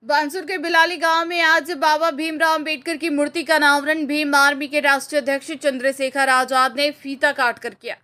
बानसूर के बिलाली गांव में आज बाबा भीमराव अंबेडकर की मूर्ति का अनावरण भीम आर्मी के राष्ट्रीय अध्यक्ष चंद्रशेखर आजाद ने फीता काट कर किया।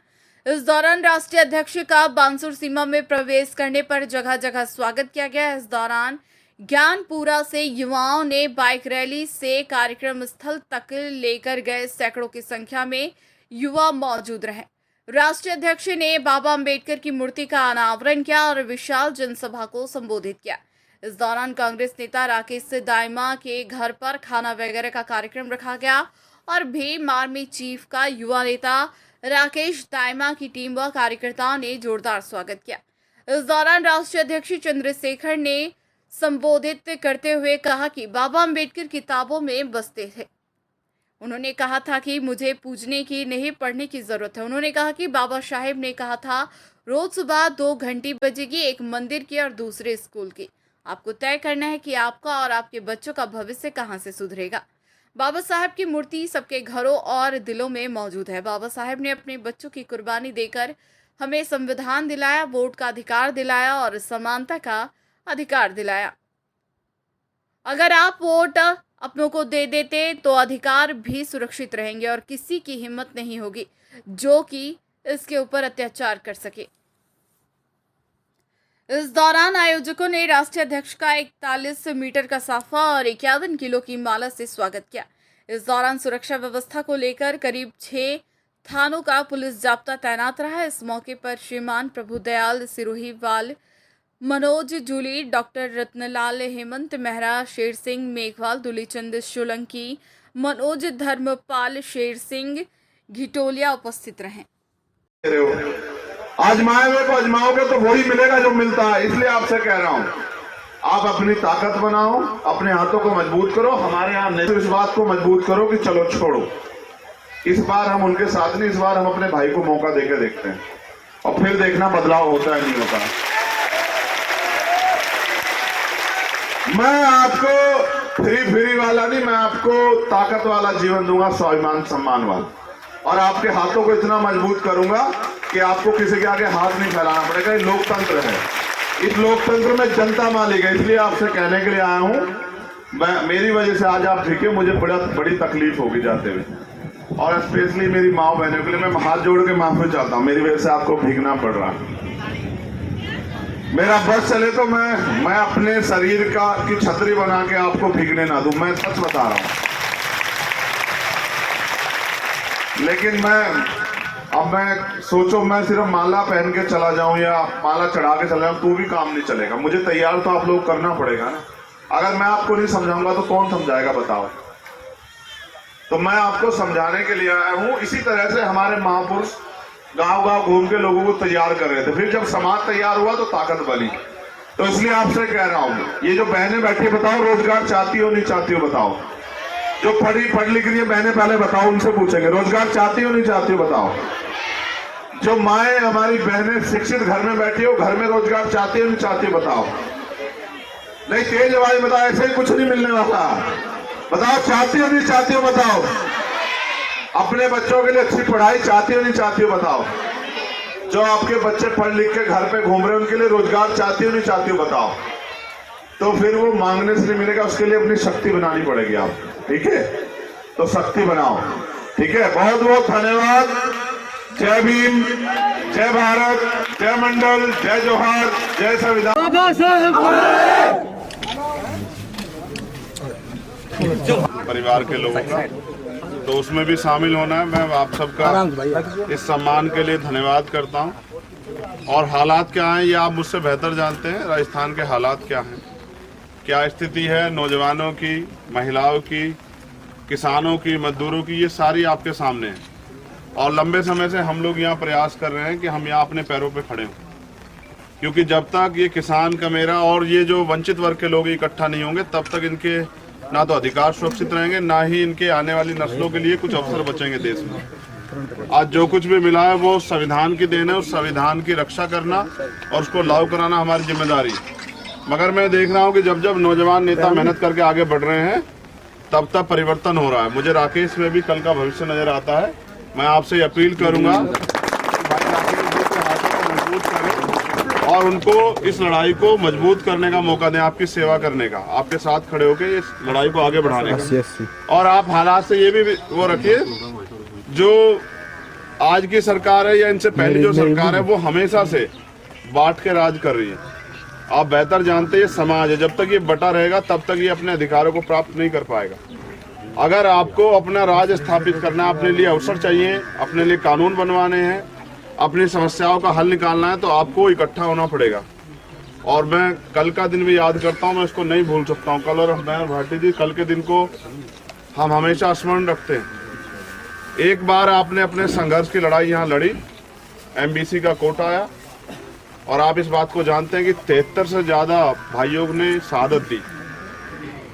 इस दौरान राष्ट्रीय अध्यक्ष का बानसूर सीमा में प्रवेश करने पर जगह जगह स्वागत किया गया। इस दौरान ज्ञानपुरा से युवाओं ने बाइक रैली से कार्यक्रम स्थल तक लेकर गए। सैकड़ों की संख्या में युवा मौजूद रहे। राष्ट्रीय अध्यक्ष ने बाबा अंबेडकर की मूर्ति का अनावरण किया और विशाल जनसभा को संबोधित किया। इस दौरान कांग्रेस नेता राकेश दाइमा के घर पर खाना वगैरह का कार्यक्रम रखा गया और भीम आर्मी चीफ का युवा नेता राकेश दाइमा की टीम व कार्यकर्ताओं ने जोरदार स्वागत किया। इस दौरान राष्ट्रीय अध्यक्ष चंद्रशेखर ने संबोधित करते हुए कहा कि बाबा अंबेडकर किताबों में बसते थे। उन्होंने कहा था कि मुझे पूजने की नहीं पढ़ने की जरूरत है। उन्होंने कहा कि बाबा साहेब ने कहा था रोज सुबह 2 घंटी बजेगी, एक मंदिर की और दूसरे स्कूल की। आपको तय करना है कि आपका और आपके बच्चों का भविष्य कहां से सुधरेगा। बाबा साहब की मूर्ति सबके घरों और दिलों में मौजूद है। बाबा साहब ने अपने बच्चों की कुर्बानी देकर हमें संविधान दिलाया, वोट का अधिकार दिलाया और समानता का अधिकार दिलाया। अगर आप वोट अपनों को दे देते तो अधिकार भी सुरक्षित रहेंगे और किसी की हिम्मत नहीं होगी जो कि इसके ऊपर अत्याचार कर सके। इस दौरान आयोजकों ने राष्ट्रीय अध्यक्ष का 41 मीटर का साफा और 51 किलो की माला से स्वागत किया। इस दौरान सुरक्षा व्यवस्था को लेकर करीब 6 थानों का पुलिस जाब्ता तैनात रहा। इस मौके पर श्रीमान प्रभुदयाल सिरोहीवाल, मनोज जूली, डॉक्टर रत्नलाल, हेमंत मेहरा, शेर सिंह मेघवाल, दुलीचंद सोलंकी, मनोज धर्मपाल, शेर सिंह घिटोलिया उपस्थित रहे। आजमाए हुए को आजमाओगे तो वही मिलेगा जो मिलता है। इसलिए आपसे कह रहा हूं, आप अपनी ताकत बनाओ, अपने हाथों को मजबूत करो। हमारे यहाँ नहीं, इस बात को मजबूत करो कि चलो छोड़ो, इस बार हम उनके साथ नहीं, इस बार हम अपने भाई को मौका देके देखते हैं और फिर देखना बदलाव होता है नहीं होता। मैं आपको फ्री वाला नहीं, मैं आपको ताकत वाला जीवन दूंगा, स्वाभिमान सम्मान वाला, और आपके हाथों को इतना मजबूत करूंगा कि आपको किसी के आगे हाथ नहीं फैलाना पड़ेगा। ये लोकतंत्र है, इस लोकतंत्र में जनता मालिक है। इसलिए आपसे कहने के लिए आया हूं, मेरी वजह से आज आप भीगे, मुझे बड़ी तकलीफ होगी जाते हुए, और स्पेशली मेरी माँ बहनों के लिए मैं हाथ जोड़ के माफी चाहता हूं। मेरी वजह से आपको भीगना पड़ रहा है। मेरा बस चले तो मैं अपने शरीर की छतरी बना के आपको भीगने ना दूं, मैं सच बता रहा हूं। लेकिन मैं सोचो, मैं सिर्फ माला पहन के चला जाऊं या माला चढ़ा के चला जाऊं तो भी काम नहीं चलेगा। मुझे तैयार तो आप लोग करना पड़ेगा ना। अगर मैं आपको नहीं समझाऊंगा तो कौन समझाएगा बताओ। तो मैं आपको समझाने के लिए आया हूं। इसी तरह से हमारे महापुरुष गांव गांव घूम के लोगों को तैयार कर रहे थे, फिर जब समाज तैयार हुआ तो ताकत बनी। तो इसलिए आपसे कह रहा हूं, ये जो बहनें बैठी, बताओ रोजगार चाहती हो नहीं चाहती हो बताओ। जो पढ़ लिख रही है बहनें पहले बताओ, उनसे पूछेंगे रोजगार चाहती हो नहीं चाहती हो बताओ। जो माए हमारी बहनें शिक्षित घर में बैठी हो, घर में रोजगार चाहती हो नहीं चाहती हो बताओ। नहीं तेज आवाज बताओ, ऐसे ही कुछ नहीं मिलने वाला। बताओ चाहती हो नहीं चाहती हो बताओ। अपने बच्चों के लिए अच्छी पढ़ाई चाहती हो नहीं चाहती हो बताओ। जो आपके बच्चे पढ़ लिख के घर पे घूम रहे हैं उनके लिए रोजगार चाहती हो नहीं चाहती हो बताओ। तो फिर वो मांगने से नहीं मिलेगा, उसके लिए अपनी शक्ति बनानी पड़ेगी आप, ठीक है। तो शक्ति बनाओ, ठीक है। बहुत बहुत धन्यवाद। जय भीम, जय भारत, जय मंडल, जय जोहार, जय संविधान। परिवार के लोगों का तो उसमें भी शामिल होना है। मैं आप सबका इस सम्मान के लिए धन्यवाद करता हूं। और हालात क्या हैं ये आप मुझसे बेहतर जानते हैं। राजस्थान के हालात क्या हैं, क्या स्थिति है नौजवानों की, महिलाओं की, किसानों की, मजदूरों की, ये सारी आपके सामने है। और लंबे समय से हम लोग यहाँ प्रयास कर रहे हैं कि हम यहाँ अपने पैरों पे खड़े हों, क्योंकि जब तक ये किसान का मेरा और ये जो वंचित वर्ग के लोग इकट्ठा नहीं होंगे तब तक इनके ना तो अधिकार सुरक्षित रहेंगे, ना ही इनके आने वाली नस्लों के लिए कुछ अवसर बचेंगे देश में। आज जो कुछ भी मिला है वो संविधान की देन है, उस संविधान की रक्षा करना और उसको लागू कराना हमारी जिम्मेदारी। मगर मैं देख रहा हूँ कि जब जब नौजवान नेता मेहनत करके आगे बढ़ रहे हैं तब तब परिवर्तन हो रहा है। मुझे राकेश में भी कल का भविष्य नजर आता है। मैं आपसे अपील करूंगा कि भाई राकेश जी के हाथों को मजबूत करें और और उनको इस लड़ाई को मजबूत करने का मौका दें, आपकी सेवा करने का, आपके साथ खड़े होकर इस लड़ाई को आगे बढ़ाने का। और आप हालात से ये भी वो रखिए, जो आज की सरकार है या इनसे पहले जो सरकार है वो हमेशा से बांट के राज कर रही है। आप बेहतर जानते हैं, ये समाज है, जब तक ये बटा रहेगा तब तक ये अपने अधिकारों को प्राप्त नहीं कर पाएगा। अगर आपको अपना राज स्थापित करना है, अपने लिए अवसर चाहिए, अपने लिए कानून बनवाने हैं, अपनी समस्याओं का हल निकालना है, तो आपको इकट्ठा होना पड़ेगा। और मैं कल का दिन भी याद करता हूँ, मैं इसको नहीं भूल सकता हूँ। कल और मैं भाटी जी, कल के दिन को हम हमेशा स्मरण रखते हैं। एक बार आपने अपने संघर्ष की लड़ाई यहाँ लड़ी, MBC का कोटा आया, और आप इस बात को जानते हैं कि 73 से ज़्यादा भाइयों ने शहादत दी।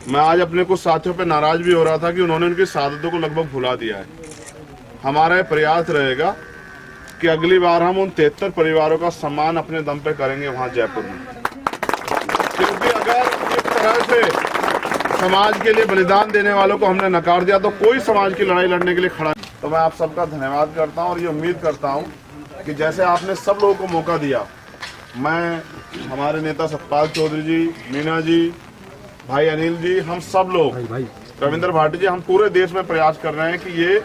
मैं आज अपने कुछ साथियों पे नाराज भी हो रहा था कि उन्होंने उनकी शहादतों को लगभग भुला दिया है। हमारा प्रयास रहेगा कि अगली बार हम उन 73 परिवारों का सम्मान अपने दम पे करेंगे वहाँ जयपुर में, क्योंकि अगर इस तरह से समाज के लिए बलिदान देने वालों को हमने नकार दिया तो कोई समाज की लड़ाई लड़ने के लिए खड़ा नहीं। तो मैं आप सबका धन्यवाद करता हूँ और ये उम्मीद करता हूँ कि जैसे आपने सब लोगों को मौका दिया, मैं, हमारे नेता सतपाल चौधरी जी, मीना जी, भाई अनिल जी, हम सब लोग, रविंद्र भाटी जी, हम पूरे देश में प्रयास कर रहे हैं कि ये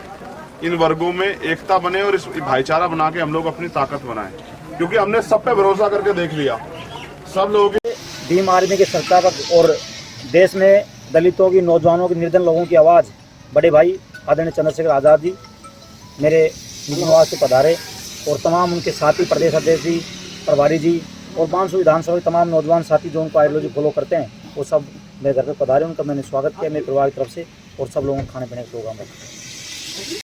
इन वर्गों में एकता बने और इस भाईचारा बना के हम लोग अपनी ताकत बनाएं, क्योंकि हमने सब पे भरोसा करके देख लिया। सब लोग भीम आर्मी की सरकार और देश में दलितों की, नौजवानों की, निर्धन लोगों की आवाज़ बड़े भाई आदरणीय चंद्रशेखर आज़ाद जी मेरे निवास से पधारे, और तमाम उनके साथी, प्रदेश अध्यक्ष जी, प्रभारी जी और बांसुर विधानसभा के तमाम नौजवान साथी जो उनको आइडियोलॉजी फॉलो करते हैं, वो सब मेरे घर पे पधारे। उनका मैंने स्वागत किया मेरे परिवार की तरफ से, और सब लोगों को खाने पीने का प्रोग्राम रखा।